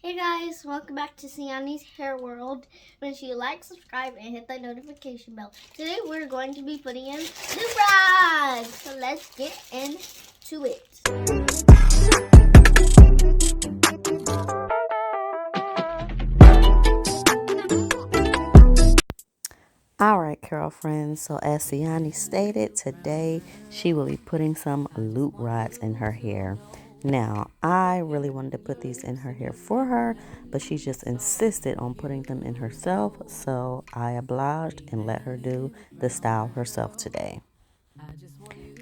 Hey guys, welcome back to Siani's Hair World. Make sure you like, subscribe, and hit the notification bell. Today we're going to be putting in loop rods. So let's get into it. Alright, girlfriends, so as Siani stated, today she will be putting some loop rods in her hair. Now, I really wanted to put these in her hair for her, but she just insisted on putting them in herself, so I obliged and let her do the style herself today.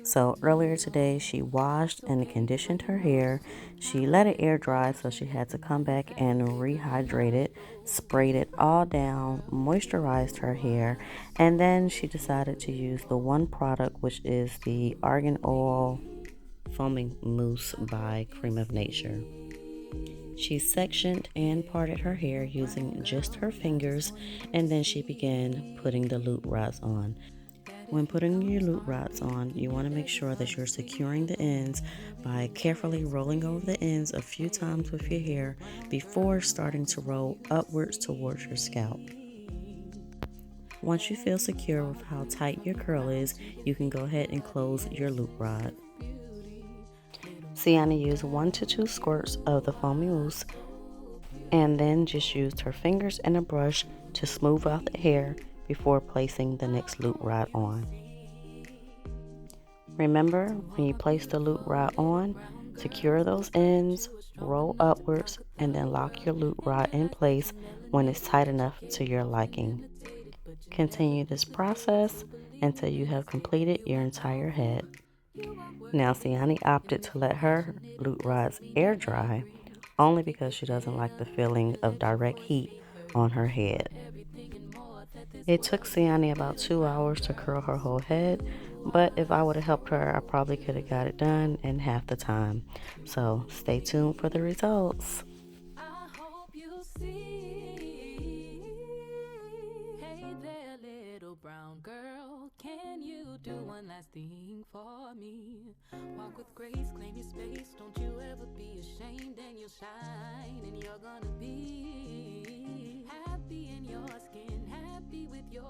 So earlier today, she washed and conditioned her hair. She let it air dry, so she had to come back and rehydrate it, sprayed it all down, moisturized her hair, and then she decided to use the one product, which is the Argan Oil Foaming Mousse by Cream of Nature. She sectioned and parted her hair using just her fingers, and then she began putting the loop rods on. When putting your loop rods on, you want to make sure that you're securing the ends by carefully rolling over the ends a few times with your hair before starting to roll upwards towards your scalp. Once you feel secure with how tight your curl is, you can go ahead and close your loop rod. Sienna used 1 to 2 squirts of the foamy mousse and then just used her fingers and a brush to smooth out the hair before placing the next loop rod on. Remember, when you place the loop rod on, secure those ends, roll upwards, and then lock your loop rod in place when it's tight enough to your liking. Continue this process until you have completed your entire head. Now, Siani opted to let her loop rods air dry only because she doesn't like the feeling of direct heat on her head. It took Siani about 2 hours to curl her whole head, but if I would have helped her, I probably could have got it done in half the time. So stay tuned for the results. I hope you see. Hey there, little brown girl. Can you do one last thing for me? Walk with grace, claim your space. Don't you ever be ashamed, and you'll shine, and you're gonna be happy in your skin, happy with your